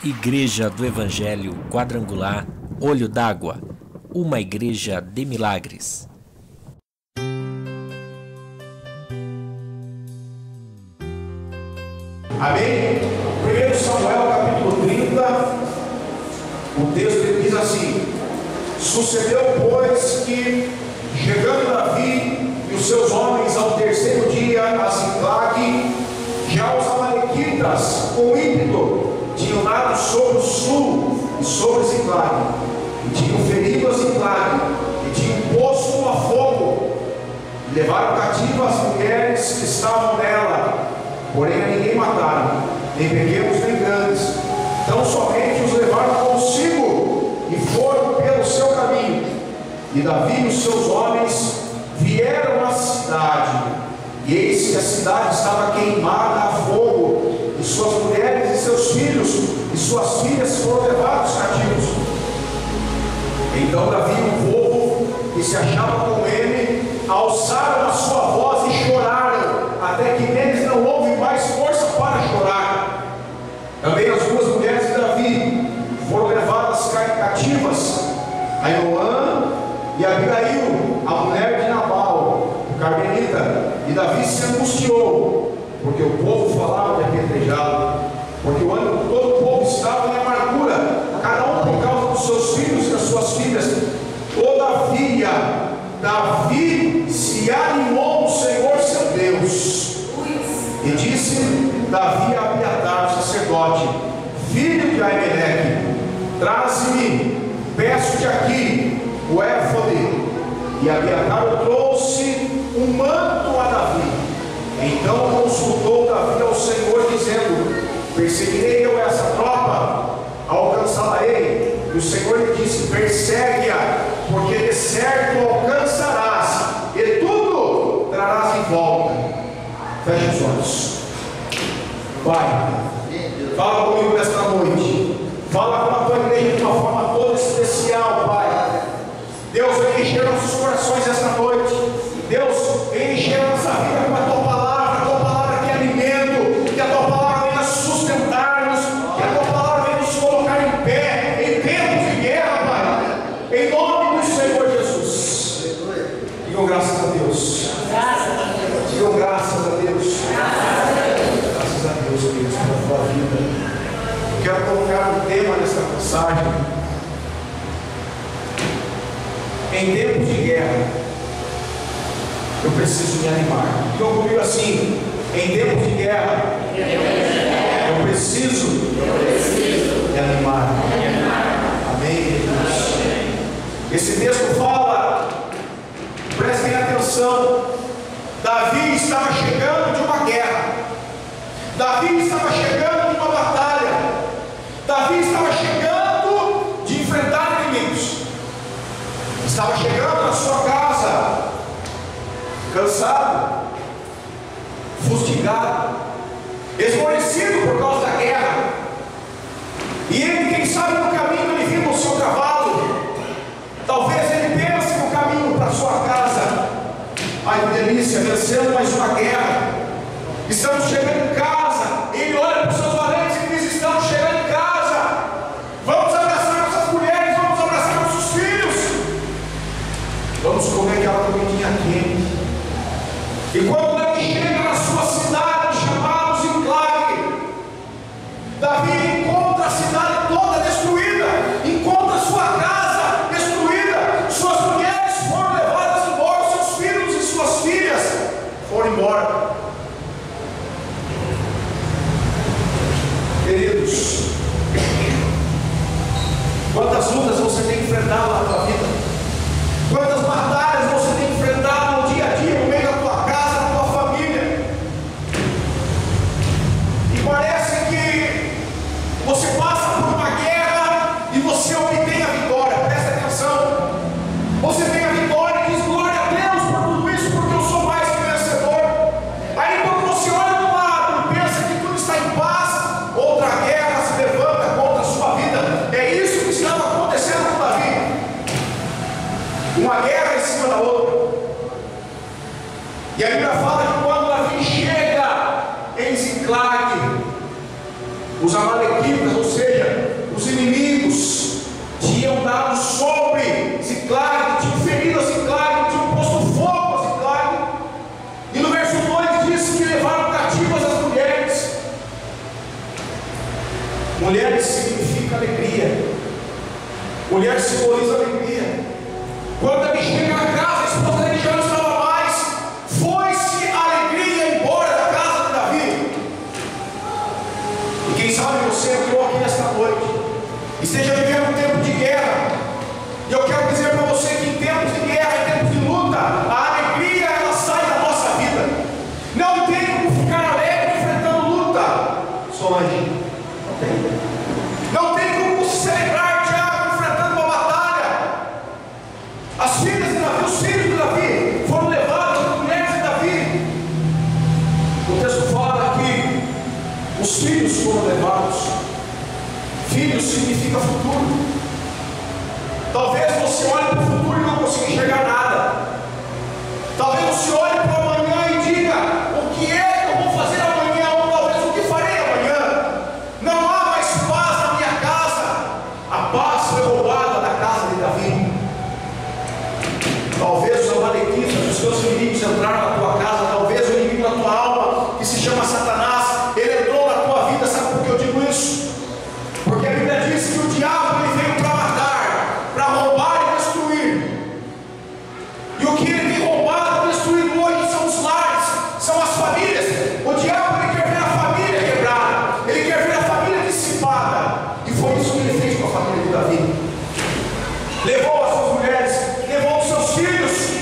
Igreja do Evangelho Quadrangular Olho d'Água, uma igreja de milagres. Amém? 1 Samuel capítulo 30, o texto diz assim: sucedeu, pois, que chegando Davi e os seus homens ao terceiro dia a Ziclague, já os amalequitas com ímpeto tinham dado sobre o sul e sobre Ziclague, e tinham ferido a Ziclague, e tinham posto a fogo, e levaram cativas as mulheres que estavam nela, porém a ninguém mataram, nem pequenos nem grandes, tão somente os levaram consigo, e foram pelo seu caminho. E Davi e os seus homens vieram à cidade, e eis que a cidade estava queimada a fogo, e suas mulheres e seus filhos e suas filhas foram levados cativos. Então Davi e o povo que se achava com ele alçaram a sua voz e choraram, até que neles não houve mais força para chorar. Também as duas mulheres de Davi foram levadas cativas, Ainoã e Abigail, a mulher de Nabal, o carmelita. E Davi se angustiou, porque o povo falava de apedrejá-lo, porque todo o povo estava em amargura, cada um por causa dos seus filhos e das suas filhas. Todavia, Davi se animou no Senhor seu Deus, e disse Davi a Abiatar, sacerdote, filho de Aimeleque: traze-me, peço-te aqui, o éfode. E Abiatar trouxe um manto a Davi. Então consultou Davi ao Senhor, dizendo: perseguirei eu essa tropa, alcançá-la-ei? E o Senhor lhe disse: persegue-a, porque de certo alcançarás, e tudo trarás em volta. Feche os olhos. Pai, fala comigo nesta noite. Fala com a tua igreja de uma forma toda especial, Pai. Deus, vem encher nossos corações esta noite. Deus, vem encher nossa vida com a tua palavra que é alimento, que a tua palavra venha sustentar-nos, que a tua palavra venha nos colocar em pé, em tempos de guerra, Pai, em nome do Senhor Jesus. Digam graças a Deus. Digam graças a Deus. Graças a Deus, Deus, pela tua vida. Quero colocar um tema nesta mensagem. Em tempos de guerra, eu preciso me animar. Digam comigo assim: em tempos de guerra, eu preciso me animar. Amém, Jesus? Esse texto fala, prestem atenção, Davi estava chegando de uma guerra, Davi estava chegando de uma batalha, Davi estava chegando de enfrentar inimigos, estava chegando na sua casa, cansado, fustigado, esmorecido por causa da guerra. E ele, quem sabe, no caminho ele viu o seu cavalo. Talvez ele pense no caminho para sua casa: ai que delícia, vencendo mais uma guerra, estamos chegando em casa. Ele olha para os seus valentes e diz: estamos chegando em casa, vamos abraçar nossas mulheres, vamos abraçar nossos filhos, vamos comer aquela comidinha quente. E quando Davi chega na sua cidade chamada Ziclague, Davi encontra a cidade toda destruída, encontra a sua casa destruída, suas mulheres foram levadas embora, seus filhos e suas filhas foram embora. Queridos, quantas lutas você tem enfrentado na tua vida? Quantas batalhas você tem enfrentado no dia a dia, no meio da tua casa, na tua família? E parece que você passa por uma guerra e você obtém a vitória. Presta atenção. Você tem a vitória e diz: glória a Deus por tudo isso, porque eu sou mais que vencedor. Aí quando você olha do lado e pensa que tudo está em paz, outra guerra se levanta contra a sua vida. É isso que estava acontecendo com Davi. Uma guerra em cima da outra. E a Bíblia fala que quando Davi chega em Ziclague, os amalequitas, ou seja, Mulher significa alegria. Mulher simboliza alegria. Quando ele chega na casa, a esposa dele já não estava mais. Foi-se a alegria embora da casa de Davi. E quem sabe você entrou aqui nesta noite, esteja vivendo um tempo de guerra. E eu quero dizer para você que em tempos de guerra, em tempos de luta, a alegria ela sai da nossa vida. Não tem como ficar alegre enfrentando luta, Solange. Não tem. Não tem como celebrar, Tiago, enfrentando uma batalha. As filhas de Davi, os filhos de Davi foram levados, as mulheres de Davi. O texto fala que os filhos foram levados. Filhos significa futuro. Talvez você olhe para o futuro e não consiga enxergar nada. Talvez você olhe para o amanhã e diga: o que é que eu vou fazer amanhã? Ou talvez o que farei amanhã? Não há mais paz na minha casa. A paz foi roubada da casa de Davi. Talvez os amalequitas, os seus inimigos entraram na tua casa. Talvez o inimigo da tua alma, que se chama Satanás, ele entrou na tua vida. Sabe por que eu digo isso? Porque a Bíblia diz que o diabo ele veio para matar, para roubar e destruir. E o que ele tem roubado e destruído hoje são os lares, são as famílias. O diabo ele quer ver a família quebrada, ele quer ver a família dissipada. E foi isso que ele fez com a família de Davi. Levou as suas mulheres, levou os seus filhos.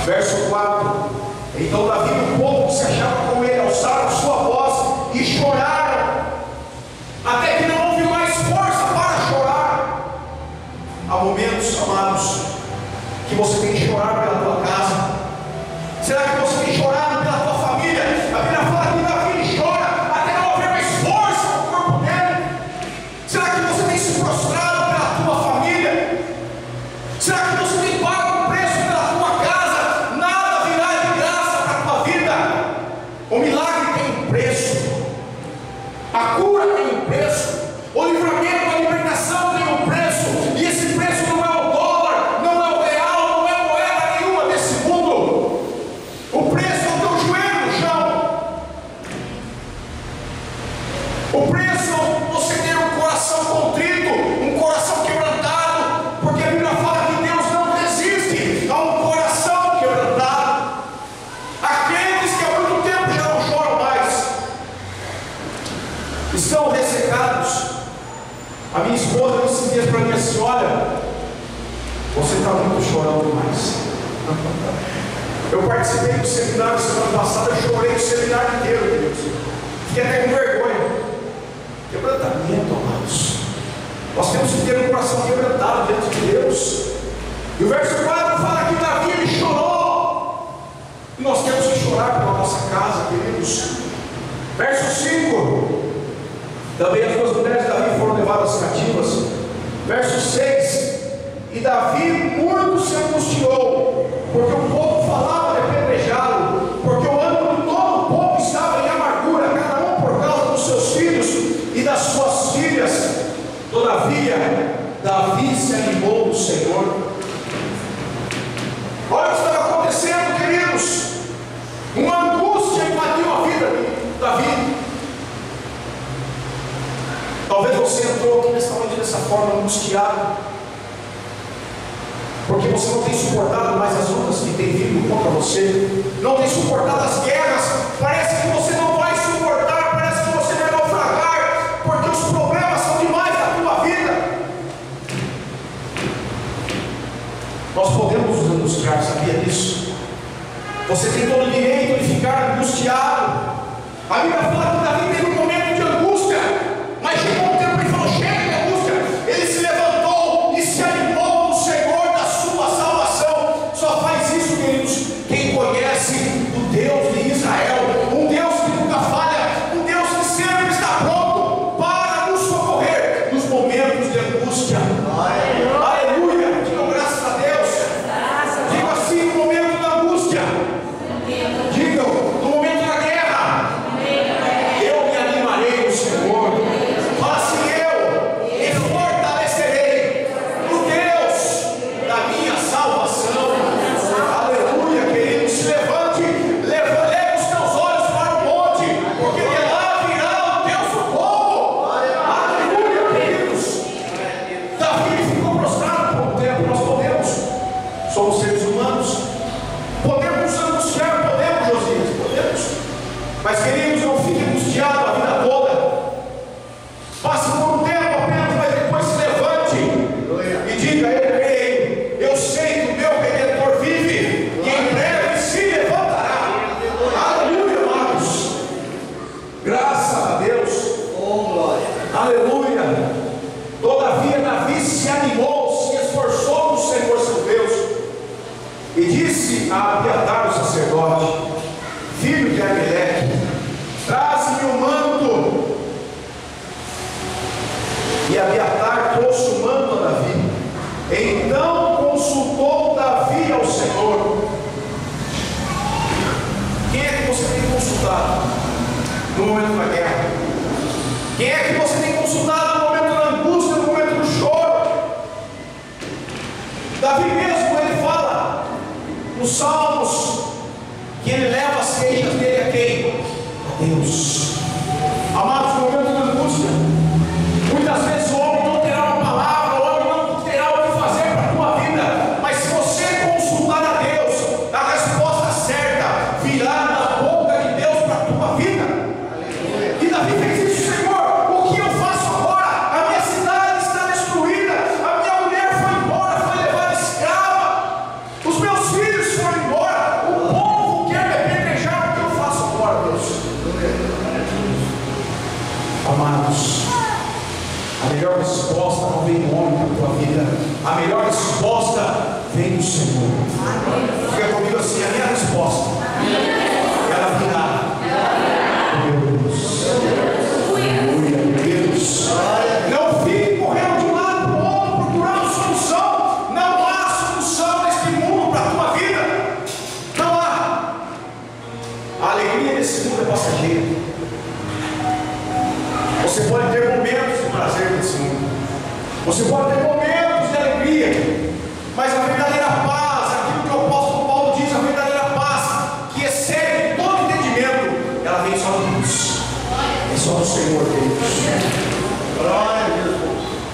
Verso 4: então Davi e o povo que se achava com ele alçaram sua voz e choraram, até que não houve mais força para chorar. Há momentos, amados, que você tem que chorar pela tua casa. Será que você tem chorado pela tua família? A Bíblia fala que Davi chora até não haver mais força no corpo dele. Será que você tem se prostrado pela tua família? Será que você tem pago o preço pela tua casa? Nada virá de graça para a tua vida. O milagre tem um preço, a cura tem um preço, o livramento, a libertação tem um preço. E esse preço não é o dólar, não é o real, não é moeda nenhuma desse mundo. O preço é o teu joelho no chão. O preço é você ter um coração contrito, um coração quebrantado, porque a Bíblia fala que Deus não resiste a um coração quebrantado. Aqueles que há muito tempo já não choram mais, estão ressecados. A minha esposa disse dias para mim assim: olha, você está muito chorão demais. Eu participei do seminário semana passada, eu chorei o seminário inteiro, Deus. Fiquei até com vergonha. Quebrantamento, amados. Nós temos que ter um coração quebrantado diante de Deus. E o verso 4 fala que Davi ele chorou. E nós temos que chorar pela nossa casa, queridos. Verso 5: também as duas mulheres de Davi foram levadas cativas. Verso 6: e Davi muito se angustiou, porque o povo falava de apedrejá-lo, porque o ânimo de todo o povo estava em amargura, cada um por causa dos seus filhos e das suas filhas. Todavia, Davi se animou no Senhor. Olha o que estava acontecendo, queridos. Uma angústia invadiu a vida de Davi. Talvez você entrou aqui nessa noite dessa forma, angustiado, porque você não tem suportado mais as lutas que tem vindo contra você, não tem suportado as guerras. Parece que você não vai suportar, parece que você vai naufragar, porque os problemas são demais na tua vida. Nós podemos nos angustiar, sabia disso? Você tem todo o direito de ficar angustiado. A Bíblia fala que Davi teve um momento de angústia, mas chegou um tempo que ele falou: chega de angústia. Ele se levantou e se animou no Senhor da sua salvação. Só faz isso, queridos, quem conhece o Deus de Israel, um Deus que nunca falha, um Deus que sempre está pronto para nos socorrer nos momentos de angústia. Aleluia! Digam graças a Deus. Diga assim: no momento da angústia. Digam: no momento da guerra. Mas, queridos, não fique angustiado a vida toda. Passe por um tempo apenas, mas depois se levante e diga: eu creio, eu sei que o meu Redentor vive e em breve se levantará. Aleluia, amados. Graças a Deus. Aleluia. Todavia Davi se animou, se esforçou no Senhor seu Deus, e disse a Abiatar o sacerdote, filho de Ameleque: traze-me o manto. E Abiatar trouxe o manto a Davi. Então consultou Davi ao Senhor. Quem é que você tem consultado no momento da guerra? Quem é que você tem consultado no momento da angústia, no momento do choro? Davi mesmo, ele fala nos Salmos que ele leva as queixas dele a quem? A Deus. Amados, no momento da angústia, muitas vezes o homem não terá uma palavra, o homem não terá o que fazer para a tua vida, mas se você consultar a Deus, a resposta certa virá da boca de Deus para a tua vida. E Davi fez isso: Senhor, o que eu faço agora? A minha cidade está destruída, a minha mulher foi embora, foi levada escrava, os meus filhos foram embora, o povo quer me apedrejar. O que eu faço agora, Deus? Amados, a melhor resposta não vem do homem para a tua vida, a melhor resposta vem do Senhor. Fica comigo assim: a minha resposta, ela virá do meu Deus. Aleluia, meu Deus. Não fique correndo de um lado para o outro procurando solução. Não há solução neste mundo para a tua vida. Não há. A alegria desse mundo é passageira. Você pode ter momentos de prazer nesse mundo, você pode ter momentos de alegria, mas a verdadeira paz, aquilo que o apóstolo Paulo diz, a verdadeira paz que excede todo entendimento, ela vem só de Deus, é só do Senhor Deus.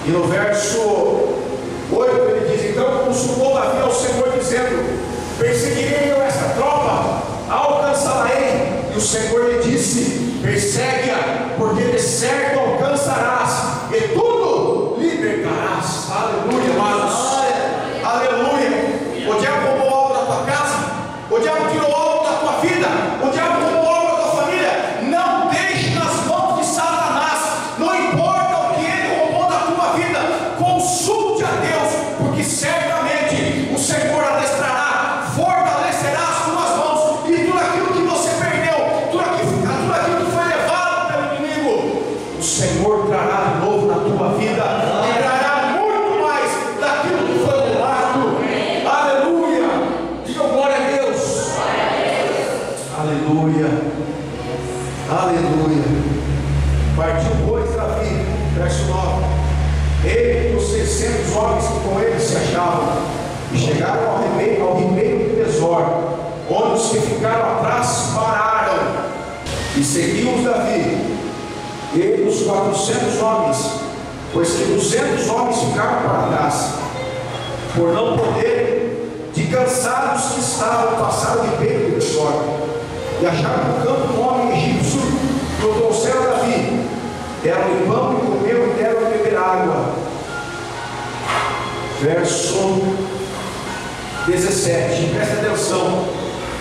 E no verso 8 ele diz: então consultou Davi ao Senhor, dizendo: perseguirei eu esta tropa, alcançá-la-ei. E o Senhor lhe disse: persegue-a, porque de certo alcançarás e tudo libertarás. Aleluia, amados. Aleluia. O diabo roubou algo da tua casa, o diabo tirou algo da tua vida, o diabo roubou algo da tua família. Não deixe nas mãos de Satanás. Não importa o que ele roubou da tua vida, consulte a Deus, porque certamente o Senhor adestrará, fortalecerá as tuas mãos, e tudo aquilo que você perdeu, tudo aquilo que foi levado pelo inimigo, o Senhor trará de novo na tua vida, e trará muito mais daquilo que foi roubado. Aleluia. Diga glória a Deus. Aleluia. Aleluia. Partiu, pois, Davi, verso 9, ele e os 600 homens que com ele se achavam, e chegaram ao ribeiro de Besor, onde os que ficaram atrás pararam, e seguiu-os Davi, ele e os 400 homens, pois que 200 homens ficaram para trás, por não poderem, de cansados que estavam, passaram o ribeiro de Besor, e acharam no campo um homem egípcio, que o trouxeram a Davi. Deram-lhe pão e comeu, e deram a beber água. Verso 17, presta atenção.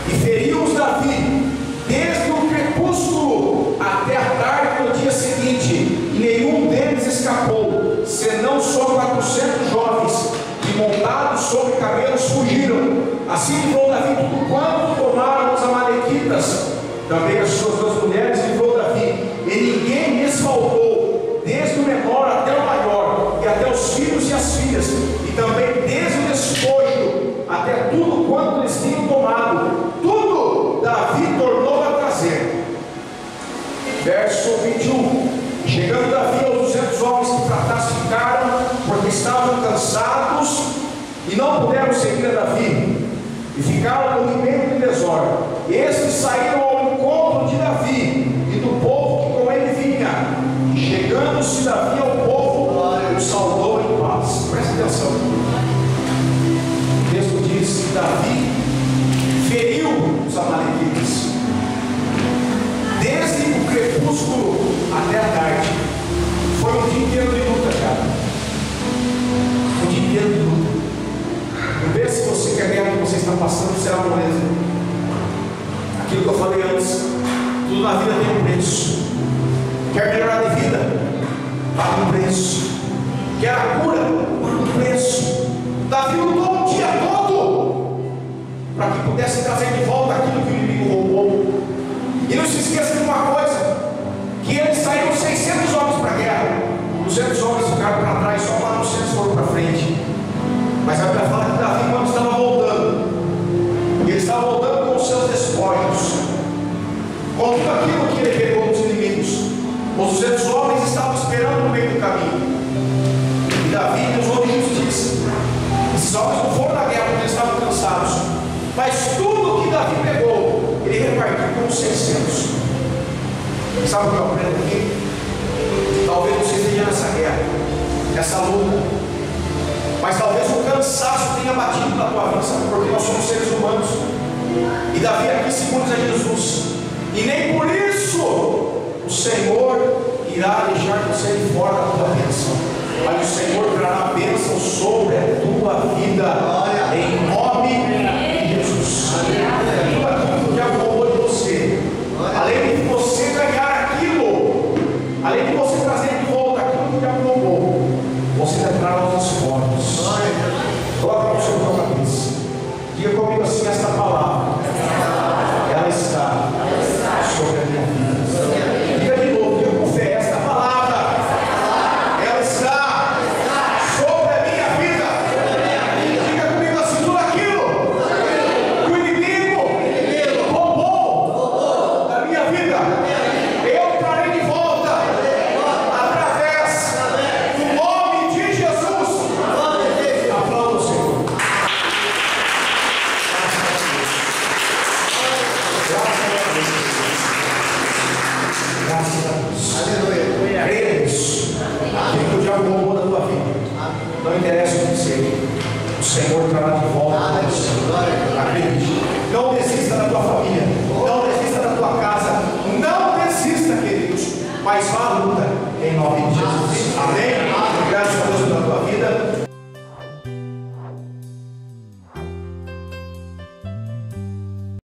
E feriu-os Davi desde o crepúsculo até a tarde do dia seguinte, e nenhum deles escapou, senão só 400 jovens, que montados sobre camelos fugiram. Assim livrou Davi tudo quanto tomaram os amalequitas, também as suas 2 mulheres livrou Davi, e ninguém lhes faltou, desde o menor até o maior, e até os filhos e as filhas, e também desde o despojo até tudo quanto eles tinham tomado, tudo Davi tornou a trazer. Verso 21, chegando Davi aos 200 homens que para trás ficaram, porque estavam cansados e não puderam seguir a Davi, e ficaram no ribeiro de Besor. Estes saíram ao encontro de Davi e do povo que com ele vinha, e chegando-se Davi ao povo, o saudou em paz. Presta atenção. O texto diz que Davi feriu os amalequitas crepúsculo até a tarde. Foi um dia inteiro de luta, cara. Um dia inteiro de luta. Não vê se você quer ganhar o que você está passando, será moleza. Aquilo que eu falei antes, tudo na vida tem um preço. Quer melhorar de vida? Paga um preço. Quer a cura? Paga um preço. Davi lutou o dia todo para que pudesse trazer de volta aquilo que o inimigo roubou. E não se esqueça de uma coisa, que eles saíram 600 homens para a guerra. 200 homens ficaram para trás, só 400 foram para frente. Mas a Bíblia fala que Davi, quando estava voltando, ele estava voltando com os seus despojos, com tudo aquilo que ele pegou dos inimigos. Os 200 homens estavam esperando no meio do caminho. E Davi usou de justiça. Esses homens não foram na guerra porque eles estavam cansados, mas tudo que Davi pegou, ele repartiu com os 600. Sabe o que eu aprendo aqui? Talvez você esteja nessa guerra, nessa luta, mas talvez o cansaço tenha batido na tua vida, sabe? Porque nós somos seres humanos. E Davi aqui se usa a Jesus, e nem por isso o Senhor irá deixar você de fora da tua bênção. Mas o Senhor trará bênção sobre a tua vida, em nome de Jesus. Tudo aquilo que o diabo roubou de você, além de você ganhar aquilo, além de você trazer de volta aquilo que o diabo roubou, você trará os esforços. Coloca no seu cabeça. Diga comigo assim esta palavra. Ela está sobre a minha vida. Diga de novo, diga com fé, esta palavra. Ela está sobre a minha vida. Diga comigo assim, tudo aquilo que o inimigo roubou da minha vida, eu trarei de volta através do nome de Jesus. Aplauda o Senhor. Graças a Deus. Aleluia. Creia nisso. Aquilo que o diabo roubou da tua vida, não interessa o que seja, o Senhor trará de volta. Acredite. Não desista da tua família, não desista da tua casa, não desista, queridos, mas vá à luta em nome de Jesus. Amém? Graças a Deus.